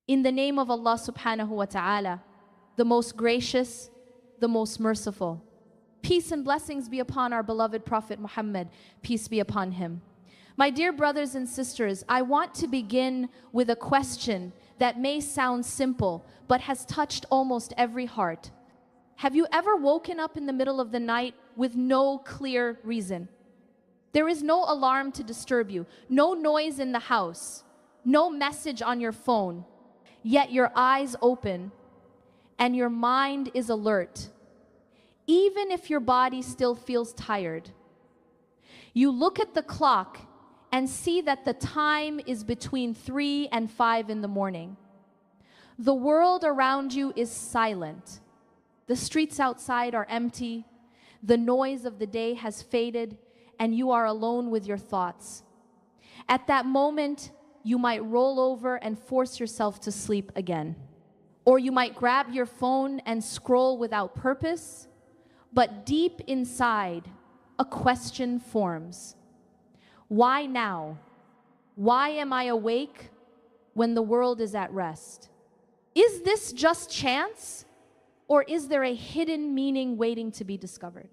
In the name of Allah subhanahu wa ta'ala, the most gracious, the most merciful. Peace and blessings be upon our beloved Prophet Muhammad, peace be upon him. My dear brothers and sisters, I want to begin with a question that may sound simple, but has touched almost every heart. Have you ever woken up in the middle of the night with no clear reason? There is no alarm to disturb you, no noise in the house, no message on your phone, yet your eyes open and your mind is alert, even if your body still feels tired. You look at the clock and see that the time is between 3 and 5 in the morning. The world around you is silent. The streets outside are empty. The noise of the day has faded, and you are alone with your thoughts. At that moment, you might roll over and force yourself to sleep again. Or you might grab your phone and scroll without purpose, but deep inside, a question forms. Why now? Why am I awake when the world is at rest? Is this just chance, or is there a hidden meaning waiting to be discovered?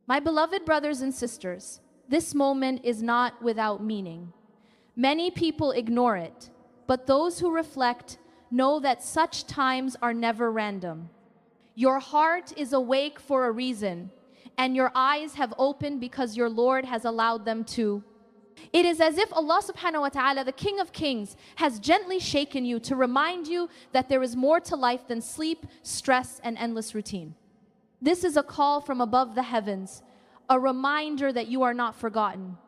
My beloved brothers and sisters, this moment is not without meaning. Many people ignore it, but those who reflect know that such times are never random. Your heart is awake for a reason, and your eyes have opened because your Lord has allowed them to. It is as if Allah subhanahu wa ta'ala, the King of Kings, has gently shaken you to remind you that there is more to life than sleep, stress, and endless routine. This is a call from above the heavens, a reminder that you are not forgotten.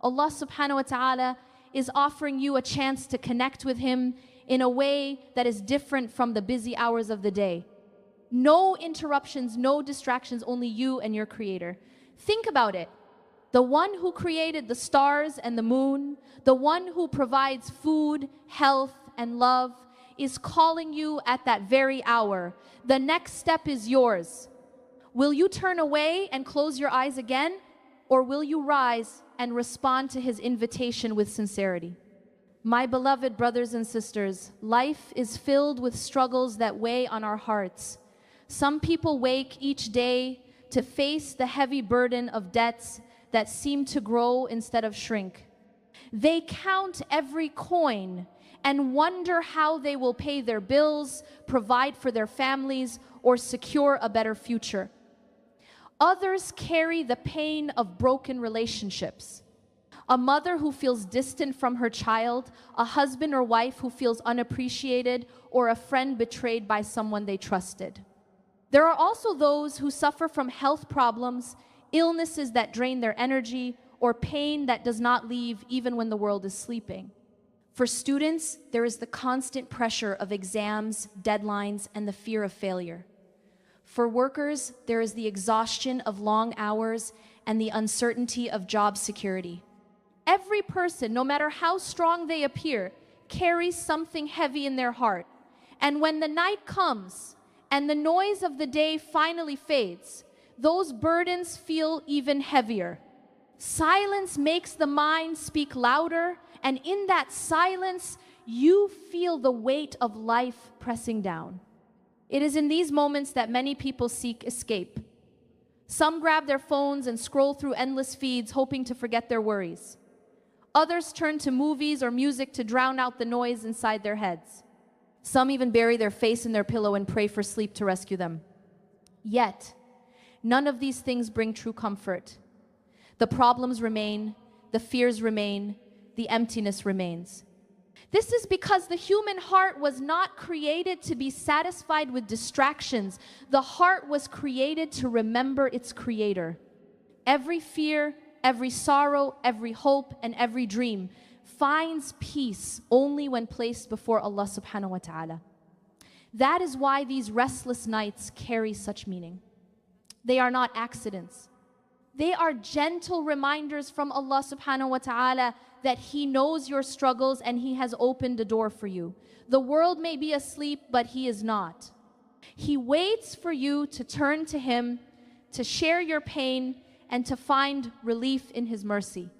Allah subhanahu wa ta'ala is offering you a chance to connect with Him in a way that is different from the busy hours of the day. No interruptions, no distractions, only you and your Creator. Think about it. The one who created the stars and the moon, the one who provides food, health, and love, is calling you at that very hour. The next step is yours. Will you turn away and close your eyes again, or will you rise and respond to His invitation with sincerity? My beloved brothers and sisters, life is filled with struggles that weigh on our hearts. Some people wake each day to face the heavy burden of debts that seem to grow instead of shrink. They count every coin and wonder how they will pay their bills, provide for their families, or secure a better future. Others carry the pain of broken relationships. A mother who feels distant from her child, a husband or wife who feels unappreciated, or a friend betrayed by someone they trusted. There are also those who suffer from health problems, illnesses that drain their energy, or pain that does not leave even when the world is sleeping. For students, there is the constant pressure of exams, deadlines, and the fear of failure. For workers, there is the exhaustion of long hours and the uncertainty of job security. Every person, no matter how strong they appear, carries something heavy in their heart. And when the night comes and the noise of the day finally fades, those burdens feel even heavier. Silence makes the mind speak louder, and in that silence, you feel the weight of life pressing down. It is in these moments that many people seek escape. Some grab their phones and scroll through endless feeds, hoping to forget their worries. Others turn to movies or music to drown out the noise inside their heads. Some even bury their face in their pillow and pray for sleep to rescue them. Yet, none of these things bring true comfort. The problems remain, the fears remain, the emptiness remains. This is because the human heart was not created to be satisfied with distractions. The heart was created to remember its Creator. Every fear, every sorrow, every hope, and every dream finds peace only when placed before Allah subhanahu wa ta'ala. That is why these restless nights carry such meaning. They are not accidents. They are gentle reminders from Allah subhanahu wa ta'ala that He knows your struggles and He has opened a door for you. The world may be asleep, but He is not. He waits for you to turn to Him, to share your pain, and to find relief in His mercy.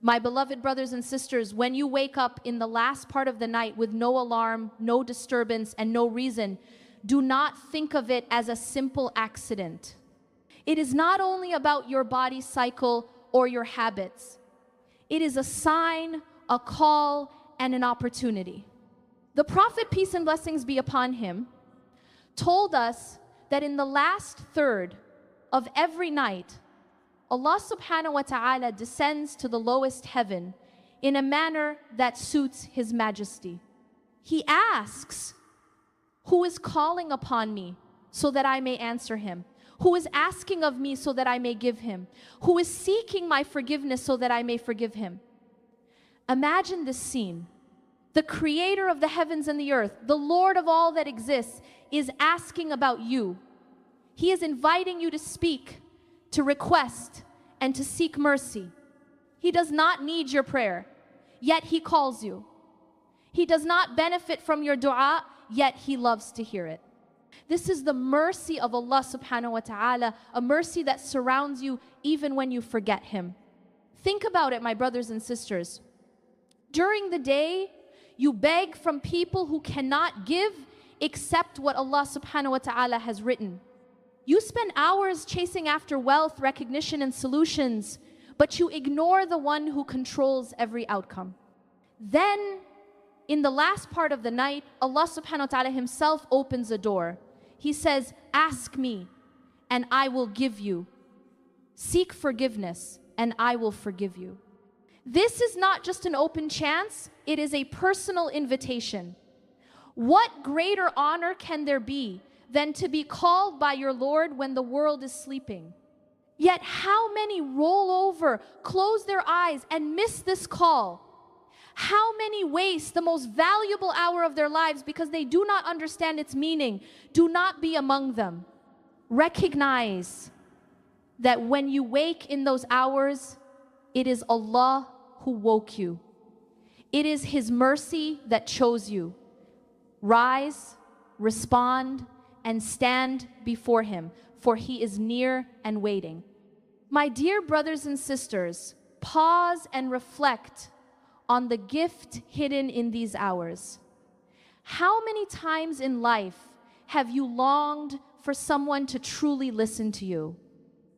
My beloved brothers and sisters, when you wake up in the last part of the night with no alarm, no disturbance, and no reason, do not think of it as a simple accident. It is not only about your body cycle or your habits. It is a sign, a call, and an opportunity. The Prophet, peace and blessings be upon him, told us that in the last third of every night, Allah subhanahu wa ta'ala descends to the lowest heaven in a manner that suits His Majesty. He asks, who is calling upon me so that I may answer him? Who is asking of me so that I may give him? Who is seeking my forgiveness so that I may forgive him? Imagine this scene. The creator of the heavens and the earth, the Lord of all that exists, is asking about you. He is inviting you to speak, to request, and to seek mercy. He does not need your prayer, yet He calls you. He does not benefit from your dua, yet He loves to hear it. This is the mercy of Allah subhanahu wa ta'ala, a mercy that surrounds you even when you forget Him. Think about it, my brothers and sisters. During the day, you beg from people who cannot give except what Allah subhanahu wa ta'ala has written. You spend hours chasing after wealth, recognition, and solutions, but you ignore the one who controls every outcome. Then, in the last part of the night, Allah subhanahu wa ta'ala Himself opens a door. He says, ask me, and I will give you. Seek forgiveness, and I will forgive you. This is not just an open chance, it is a personal invitation. What greater honor can there be than to be called by your Lord when the world is sleeping? Yet how many roll over, close their eyes, and miss this call? How many waste the most valuable hour of their lives because they do not understand its meaning? Do not be among them. Recognize that when you wake in those hours, it is Allah who woke you. It is His mercy that chose you. Rise, respond, and stand before Him, for He is near and waiting. My dear brothers and sisters, pause and reflect on the gift hidden in these hours. How many times in life have you longed for someone to truly listen to you?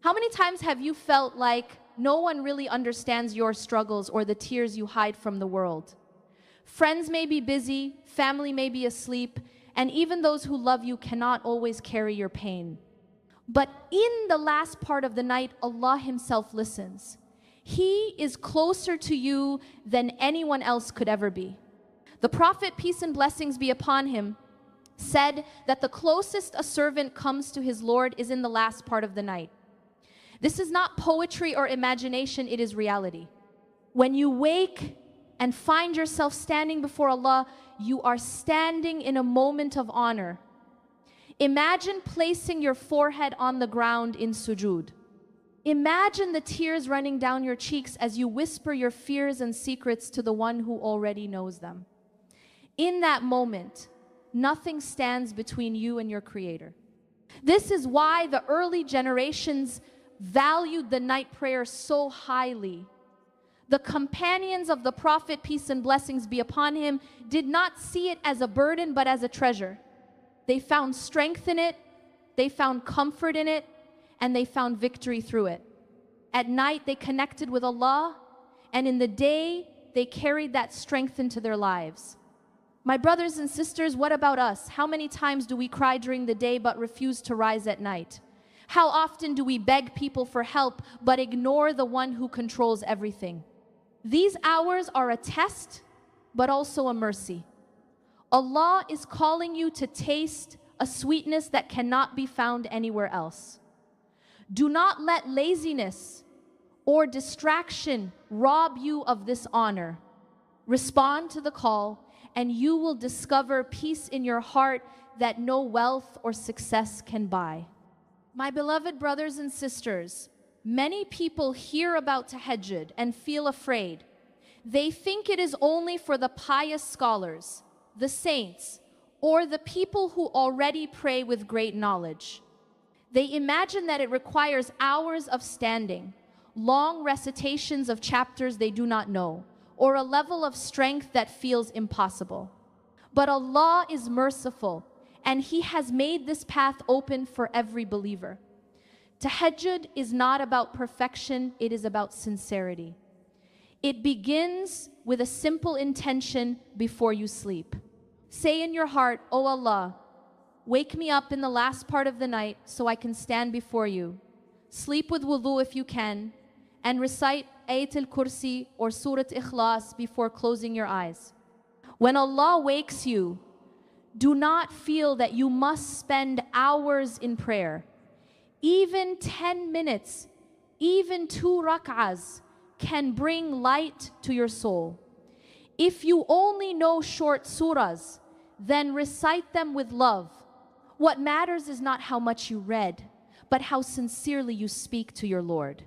How many times have you felt like no one really understands your struggles or the tears you hide from the world? Friends may be busy, family may be asleep, and even those who love you cannot always carry your pain. But in the last part of the night, Allah Himself listens. He is closer to you than anyone else could ever be. The Prophet, peace and blessings be upon him, said that the closest a servant comes to his Lord is in the last part of the night. This is not poetry or imagination, it is reality. When you wake and find yourself standing before Allah, you are standing in a moment of honor. Imagine placing your forehead on the ground in sujood. Imagine the tears running down your cheeks as you whisper your fears and secrets to the one who already knows them. In that moment, nothing stands between you and your Creator. This is why the early generations valued the night prayer so highly. The companions of the Prophet, peace and blessings be upon him, did not see it as a burden but as a treasure. They found strength in it, they found comfort in it, and they found victory through it. At night they connected with Allah, and in the day they carried that strength into their lives. My brothers and sisters, what about us? How many times do we cry during the day but refuse to rise at night? How often do we beg people for help but ignore the one who controls everything? These hours are a test, but also a mercy. Allah is calling you to taste a sweetness that cannot be found anywhere else. Do not let laziness or distraction rob you of this honor. Respond to the call, and you will discover peace in your heart that no wealth or success can buy. My beloved brothers and sisters, many people hear about Tahajjud and feel afraid. They think it is only for the pious scholars, the saints, or the people who already pray with great knowledge. They imagine that it requires hours of standing, long recitations of chapters they do not know, or a level of strength that feels impossible. But Allah is merciful, and He has made this path open for every believer. Tahajjud is not about perfection, it is about sincerity. It begins with a simple intention before you sleep. Say in your heart, "O Allah, wake me up in the last part of the night so I can stand before you. Sleep with wudu if you can, and recite Ayatul Kursi or Surat Ikhlas before closing your eyes." When Allah wakes you, do not feel that you must spend hours in prayer. Even 10 minutes, even 2 rak'ahs can bring light to your soul. If you only know short surahs, then recite them with love. What matters is not how much you read, but how sincerely you speak to your Lord.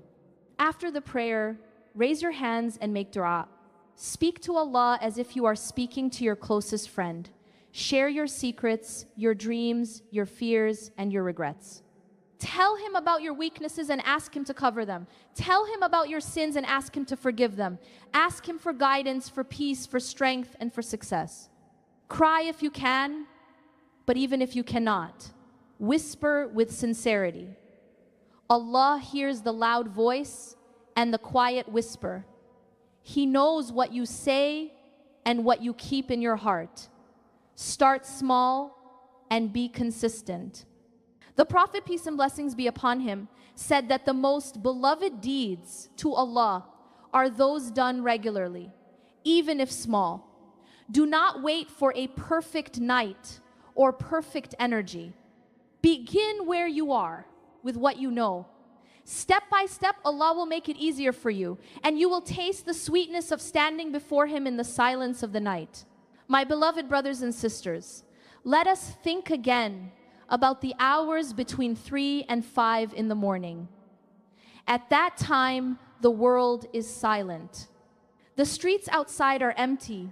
After the prayer, raise your hands and make dua. Speak to Allah as if you are speaking to your closest friend. Share your secrets, your dreams, your fears, and your regrets. Tell Him about your weaknesses and ask Him to cover them. Tell Him about your sins and ask Him to forgive them. Ask Him for guidance, for peace, for strength, and for success. Cry if you can, but even if you cannot, whisper with sincerity. Allah hears the loud voice and the quiet whisper. He knows what you say and what you keep in your heart. Start small and be consistent. The Prophet, peace and blessings be upon him, said that the most beloved deeds to Allah are those done regularly, even if small. Do not wait for a perfect night or perfect energy. Begin where you are with what you know. Step by step, Allah will make it easier for you, and you will taste the sweetness of standing before Him in the silence of the night. My beloved brothers and sisters, let us think again about the hours between 3 and 5 in the morning. At that time, the world is silent. The streets outside are empty,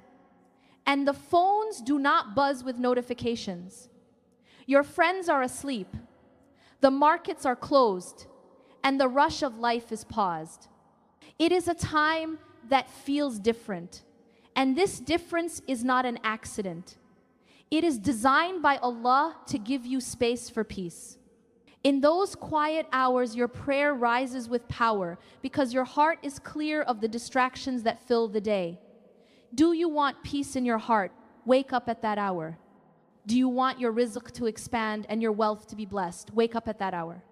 and the phones do not buzz with notifications. Your friends are asleep. The markets are closed, and the rush of life is paused. It is a time that feels different, and this difference is not an accident. It is designed by Allah to give you space for peace. In those quiet hours, your prayer rises with power because your heart is clear of the distractions that fill the day. Do you want peace in your heart? Wake up at that hour. Do you want your rizq to expand and your wealth to be blessed? Wake up at that hour.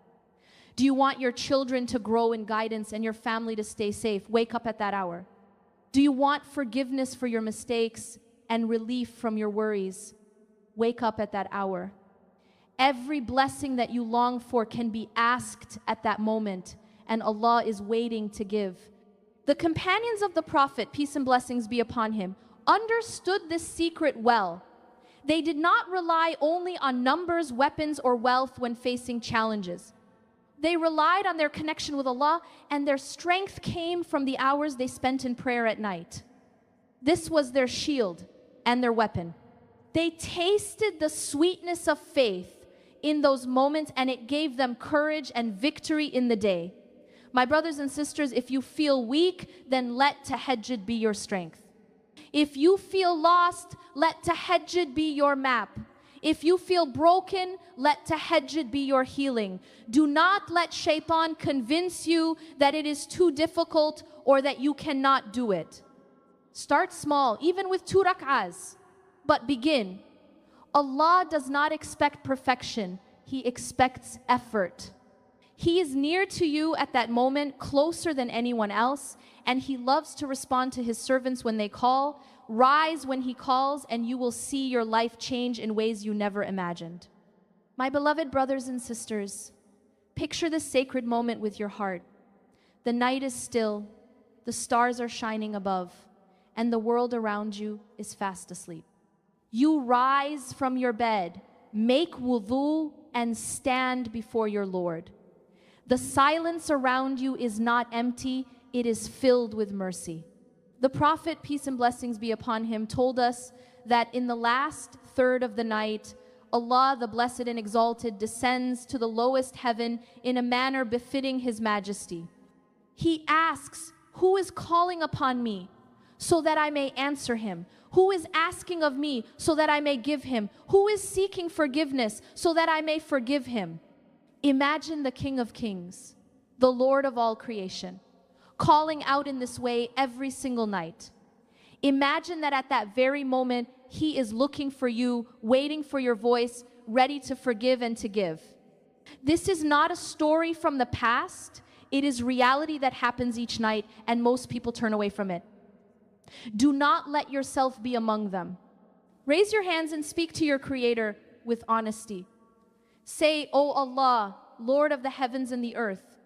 Do you want your children to grow in guidance and your family to stay safe? Wake up at that hour. Do you want forgiveness for your mistakes and relief from your worries? Wake up at that hour. Every blessing that you long for can be asked at that moment, and Allah is waiting to give. The companions of the Prophet, peace and blessings be upon him, understood this secret well. They did not rely only on numbers, weapons, or wealth when facing challenges. They relied on their connection with Allah, and their strength came from the hours they spent in prayer at night. This was their shield and their weapon. They tasted the sweetness of faith in those moments, and it gave them courage and victory in the day. My brothers and sisters, if you feel weak, then let Tahajjud be your strength. If you feel lost, let Tahajjud be your map. If you feel broken, let Tahajjud be your healing. Do not let Shaitan convince you that it is too difficult or that you cannot do it. Start small, even with 2 rak'ahs, but begin. Allah does not expect perfection. He expects effort. He is near to you at that moment, closer than anyone else, and He loves to respond to His servants when they call. Rise when He calls, and you will see your life change in ways you never imagined. My beloved brothers and sisters, picture this sacred moment with your heart. The night is still, the stars are shining above, and the world around you is fast asleep. You rise from your bed, make wudu, and stand before your Lord. The silence around you is not empty, it is filled with mercy. The Prophet, peace and blessings be upon him, told us that in the last third of the night, Allah, the Blessed and Exalted, descends to the lowest heaven in a manner befitting His majesty. He asks, who is calling upon me so that I may answer him? Who is asking of me so that I may give him? Who is seeking forgiveness so that I may forgive him? Imagine the King of Kings, the Lord of all creation, calling out in this way every single night. Imagine that at that very moment, he is looking for you, waiting for your voice, ready to forgive and to give. This is not a story from the past. It is reality that happens each night, and most people turn away from it. Do not let yourself be among them. Raise your hands and speak to your Creator with honesty. Say, O Allah, Lord of the heavens and the earth,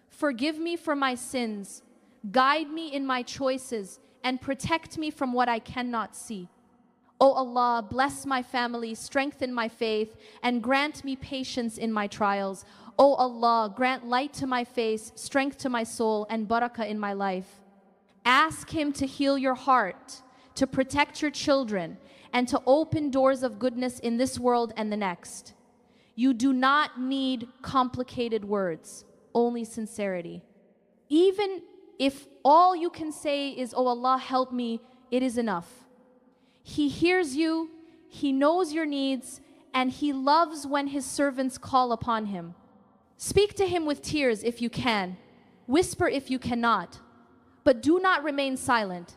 forgive me for my sins, guide me in my choices, and protect me from what I cannot see. O Allah, bless my family, strengthen my faith, and grant me patience in my trials. O Allah, grant light to my face, strength to my soul, and barakah in my life. Ask Him to heal your heart, to protect your children, and to open doors of goodness in this world and the next. You do not need complicated words, only sincerity. Even if all you can say is, "Oh Allah, help me," it is enough. He hears you, He knows your needs, and He loves when His servants call upon Him. Speak to Him with tears if you can. Whisper if you cannot. But do not remain silent.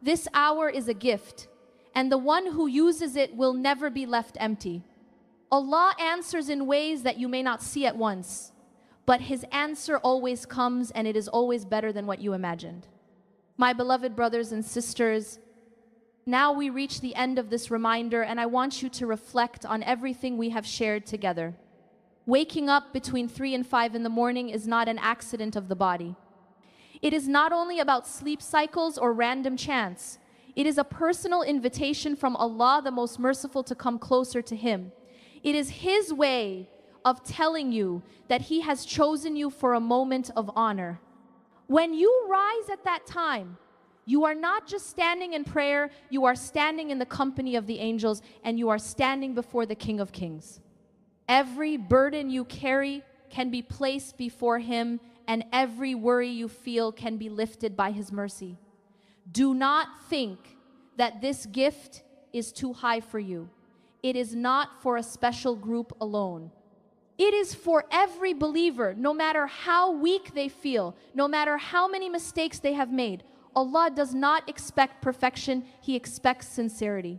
This hour is a gift, and the one who uses it will never be left empty. Allah answers in ways that you may not see at once, but His answer always comes, and it is always better than what you imagined. My beloved brothers and sisters, now we reach the end of this reminder, and I want you to reflect on everything we have shared together. Waking up between 3 and 5 in the morning is not an accident of the body. It is not only about sleep cycles or random chance. It is a personal invitation from Allah, the most merciful, to come closer to Him. It is His way of telling you that He has chosen you for a moment of honor. When you rise at that time, you are not just standing in prayer, you are standing in the company of the angels, and you are standing before the King of Kings. Every burden you carry can be placed before Him, and every worry you feel can be lifted by His mercy. Do not think that this gift is too high for you. It is not for a special group alone. It is for every believer, no matter how weak they feel, no matter how many mistakes they have made. Allah does not expect perfection, He expects sincerity.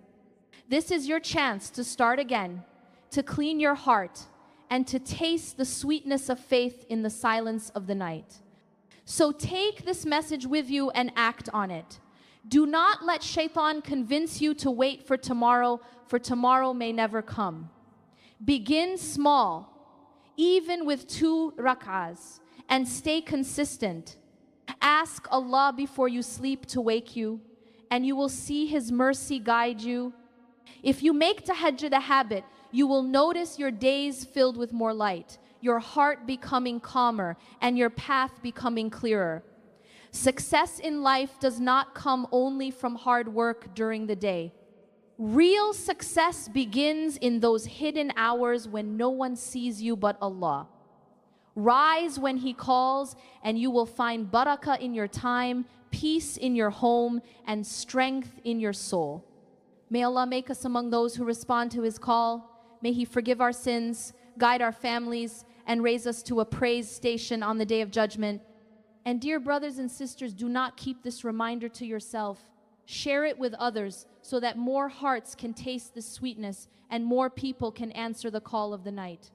This is your chance to start again, to clean your heart, and to taste the sweetness of faith in the silence of the night. So take this message with you and act on it. Do not let shaitan convince you to wait for tomorrow may never come. Begin small, even with 2 rak'ahs, and stay consistent. Ask Allah before you sleep to wake you, and you will see His mercy guide you. If you make tahajjud a habit, you will notice your days filled with more light, your heart becoming calmer, and your path becoming clearer. Success in life does not come only from hard work during the day. Real success begins in those hidden hours when no one sees you but Allah. Rise when He calls, and you will find barakah in your time, peace in your home, and strength in your soul. May Allah make us among those who respond to His call. May He forgive our sins, guide our families, and raise us to a praise station on the Day of Judgment. And dear brothers and sisters, do not keep this reminder to yourself. Share it with others so that more hearts can taste the sweetness and more people can answer the call of the night.